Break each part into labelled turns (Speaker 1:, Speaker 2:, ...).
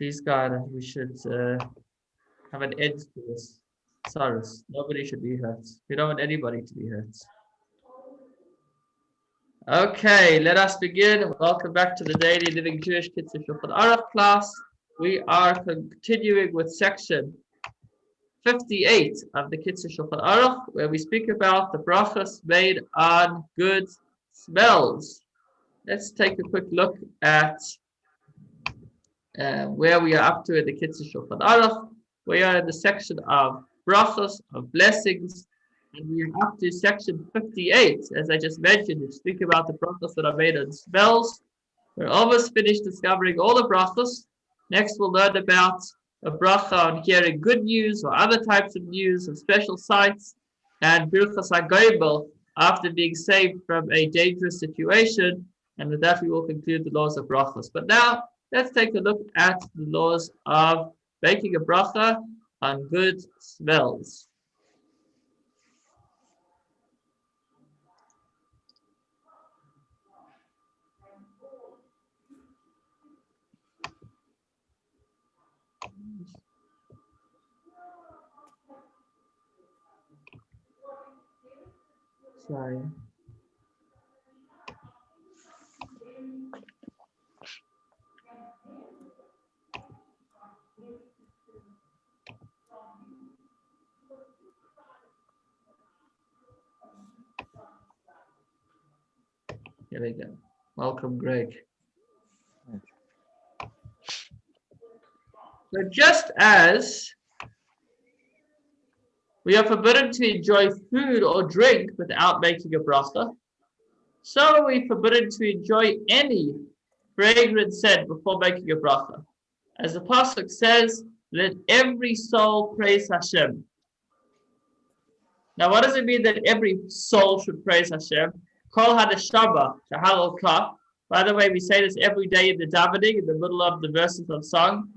Speaker 1: Please God, we should have an end to this sorrows. Nobody should be hurt. We don't want anybody to be hurt. Okay, let us begin. Welcome back to the Daily Living Jewish Kids Shulchan Aruch class. We are continuing with section 58 of the Kids Shulchan Aruch, where we speak about the brachas made on good smells. Let's take a quick look at where we are up to in the Kids Shulchan Aruch. We are in the section of brachas, of blessings, and we are up to section 58. As I just mentioned, we speak about the brachas that are made on smells. We're almost finished discovering all the brachas. Next, we'll learn about a bracha on hearing good news or other types of news of special sights, and birchas hagoybel after being saved from a dangerous situation. And with that, we will conclude the laws of brachas. But now, let's take a look at the laws of making a bracha on good smells. Sorry. Here we go. Welcome, Greg. So just as we are forbidden to enjoy food or drink without making a bracha, so are we forbidden to enjoy any fragrant scent before making a bracha. As the pasuk says, let every soul praise Hashem. Now, what does it mean that every soul should praise Hashem? Kol haneshama shehalal ka. By the way, we say this every day in the davening, in the middle of the verses of song,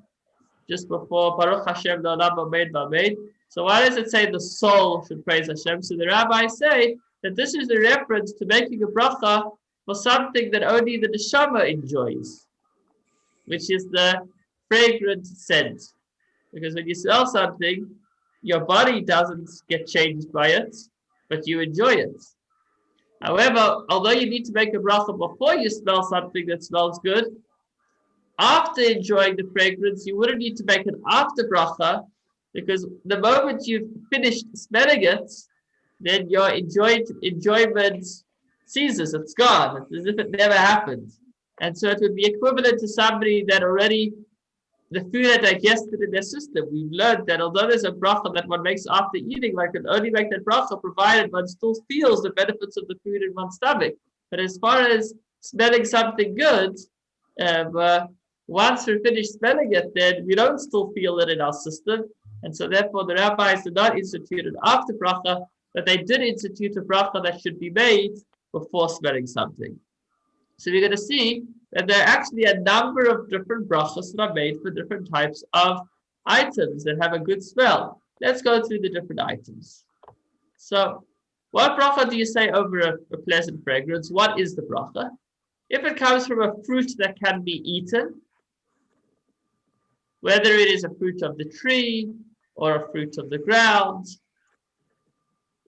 Speaker 1: just before Baruch Hashem La'olam Amen V'Amen. So why does it say the soul should praise Hashem? So the rabbis say that this is a reference to making a bracha for something that only the neshama enjoys, which is the fragrant scent. Because when you smell something, your body doesn't get changed by it, but you enjoy it. However, although you need to make a bracha before you smell something that smells good, after enjoying the fragrance, you wouldn't need to make an after bracha, because the moment you've finished smelling it, then your enjoyment ceases, it's gone. It's as if it never happened. And so it would be equivalent to somebody that already, the food had digested in their system. We've learned that although there's a bracha that one makes after eating, one can only make that bracha provided one still feels the benefits of the food in one's stomach. But as far as smelling something good, once we're finished smelling it, then we don't still feel it in our system. And so therefore the rabbis did not institute it after bracha, but they did institute a bracha that should be made before smelling something. So we're going to see that there are actually a number of different brachas that are made for different types of items that have a good smell. Let's go through the different items. So what bracha do you say over a pleasant fragrance? What is the bracha? If it comes from a fruit that can be eaten, whether it is a fruit of the tree or a fruit of the ground,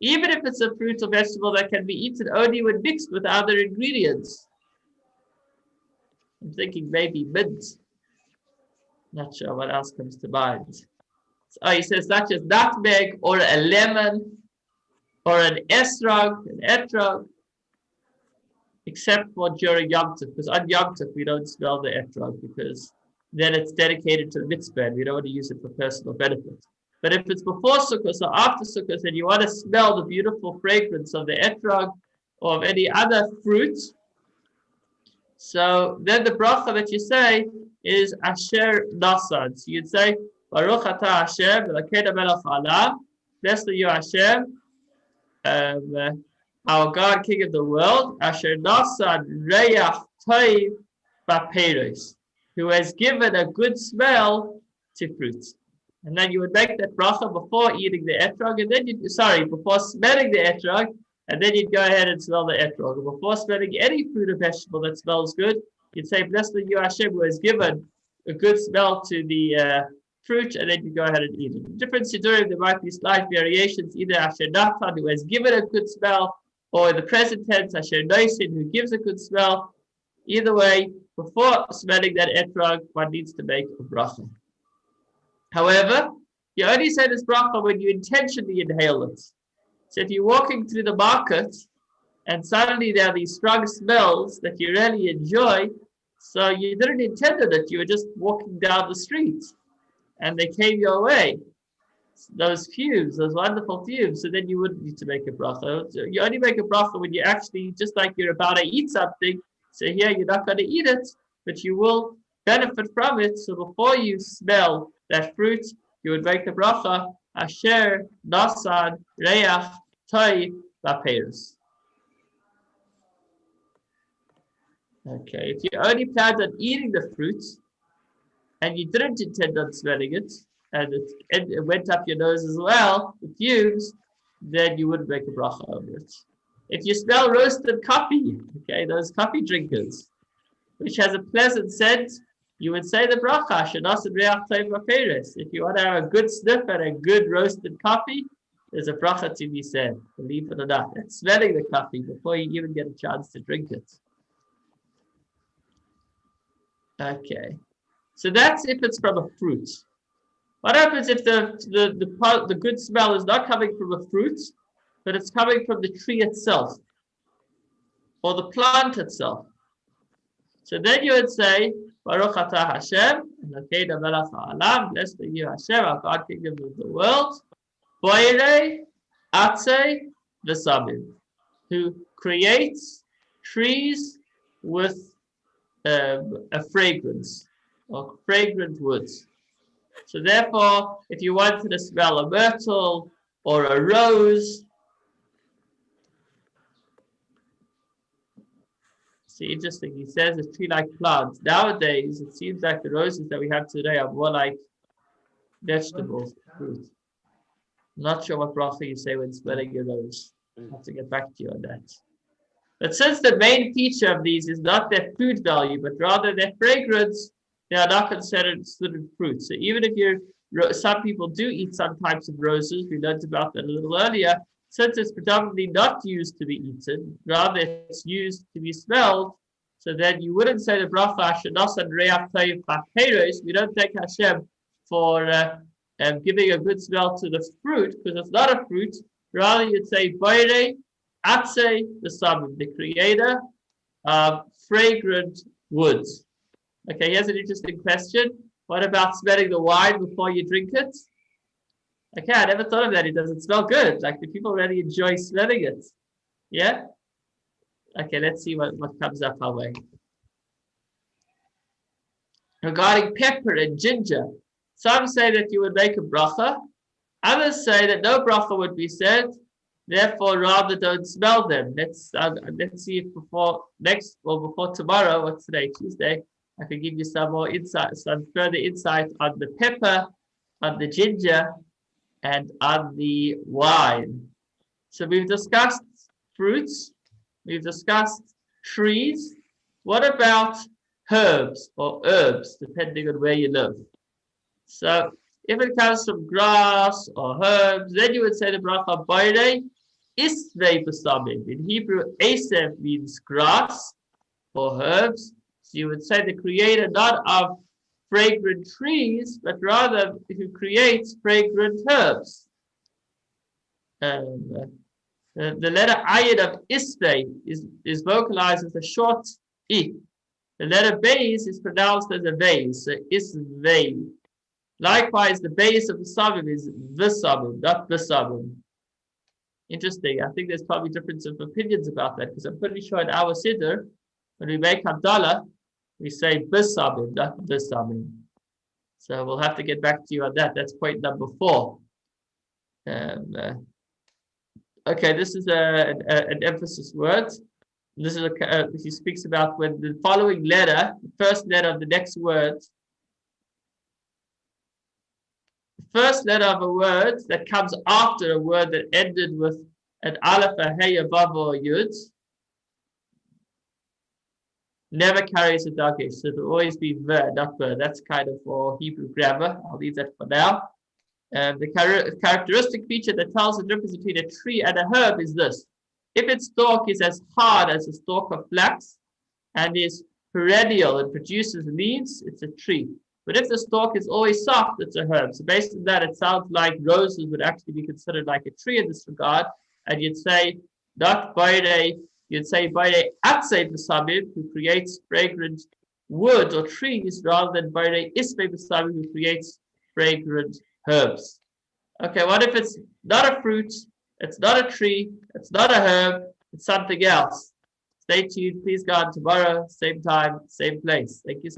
Speaker 1: even if it's a fruit or vegetable that can be eaten only when mixed with other ingredients. I'm thinking maybe mint. Not sure what else comes to mind. So he says such as nutmeg or a lemon or an etrog, except for during Yom Tov, because on Yom Tov we don't smell the etrog because then it's dedicated to the mitzvah and we don't want to use it for personal benefit. But if it's before Sukkot or after Sukkot and you want to smell the beautiful fragrance of the etrog or of any other fruit, so then the bracha that you say is Asher Nasan. So you'd say, Baruch Atah Hashem, Elokeinu melech haolam, blessed are you Hashem, our God, King of the world, Asher Nasan Reach Toiv Bapeiros, who has given a good smell to fruits. And then you would make that bracha before eating the etrog, and then before smelling the etrog, and then you'd go ahead and smell the etrog. And before smelling any fruit or vegetable that smells good, you'd say, blessed are you Hashem, who has given a good smell to the fruit, and then you go ahead and eat it. Different sidurim, there might be slight variations, either Asher Natan, who has given a good smell, or in the present tense, Asher Noisin, who gives a good smell. Either way, before smelling that etrog, one needs to make a bracha. However, you only say this bracha when you intentionally inhale it. So if you're walking through the market and suddenly there are these strong smells that you really enjoy, so you didn't intend it, you were just walking down the street and they came your way. Those fumes, those wonderful fumes, so then you wouldn't need to make a bracha. So you only make a bracha when you actually, just like you're about to eat something, so here you're not going to eat it, but you will benefit from it. So before you smell that fruit, you would make the bracha, Asher, Nasan, Reach, Toi, Laperis. Okay, if you only planned on eating the fruit and you didn't intend on smelling it, and it went up your nose as well, the fumes, then you wouldn't make a bracha over it. If you smell roasted coffee, okay, those coffee drinkers, which has a pleasant scent, you would say the bracha, Shanas and Reach Tov Laperis. If you want to have a good sniff and a good roasted coffee, there's a bracha to be said, believe it or not. It's smelling the coffee before you even get a chance to drink it. Okay, so that's if it's from a fruit. What happens if the good smell is not coming from a fruit, but it's coming from the tree itself or the plant itself? So then you would say, Baruch atah Hashem, Elokeinu melech ha'olam, blessed are you Hashem, our God, King of the world, Boirei, Atzei, V'samim, who creates trees with a fragrance or fragrant woods. So therefore, if you wanted to smell a myrtle or a rose, see, interesting, he says a tree-like plant. Nowadays, it seems like the roses that we have today are more like vegetables, fruit. Not sure what bracha you say when smelling a rose. I'll have to get back to you on that. But since the main feature of these is not their food value, but rather their fragrance, they are not considered fruit. So even if some people do eat some types of roses, we learned about that a little earlier, since it's predominantly not used to be eaten, rather it's used to be smelled, so then you wouldn't say the bracha, Shanas and Reach Tov Laperis. We don't thank Hashem for giving a good smell to the fruit, because it's not a fruit. Rather you'd say, Boirei, Atzei, V'samim, the creator of fragrant woods. Okay, here's an interesting question. What about smelling the wine before you drink it? Okay, I never thought of that. It doesn't smell good. Like, the people really enjoy smelling it. Yeah? Okay, let's see what comes up our way. Regarding pepper and ginger, some say that you would make a bracha. Others say that no bracha would be said. Therefore, rather don't smell them. Let's see if before tomorrow, what's today, Tuesday, I can give you some more insight, some further insight on the pepper, on the ginger, and on the wine. So we've discussed fruits, we've discussed trees. What about herbs or herbs, depending on where you live? So if it comes from grass or herbs, then you would say the bracha Boirei Isvei V'samim. In Hebrew, Esev means grass or herbs. So you would say the creator not of fragrant trees, but rather who creates fragrant herbs. The letter Ayin of Isvei is vocalized as a short I. The letter Beis is pronounced as a Vei, so Isvei. Likewise, the base of the V'samim is V'samim, not V'samim. Interesting. I think there's probably difference of opinions about that, because I'm pretty sure in our Siddur, when we make Havdalah, we say V'samim, not V'samim. So we'll have to get back to you on that. That's point number 4. Okay, this is an emphasis word. This is he speaks about when the following letter, the first letter of the next word, first letter of a word that comes after a word that ended with an aleph, a hey, a vav, or a yud. never carries a dagesh. So it'll always be ver, not ber. That's kind of for Hebrew grammar. I'll leave that for now. The characteristic feature that tells the difference between a tree and a herb is this. If its stalk is as hard as a stalk of flax and is perennial and produces leaves, it's a tree. But if the stalk is always soft, it's a herb. So based on that, it sounds like roses would actually be considered like a tree in this regard. And you'd say, not Baire, you'd say Baire Atse Besamim, who creates fragrant wood or trees, rather than Baire Isme Besamim, who creates fragrant herbs. Okay, what if it's not a fruit, it's not a tree, it's not a herb, it's something else? Stay tuned, please God, tomorrow, same time, same place. Thank you so much.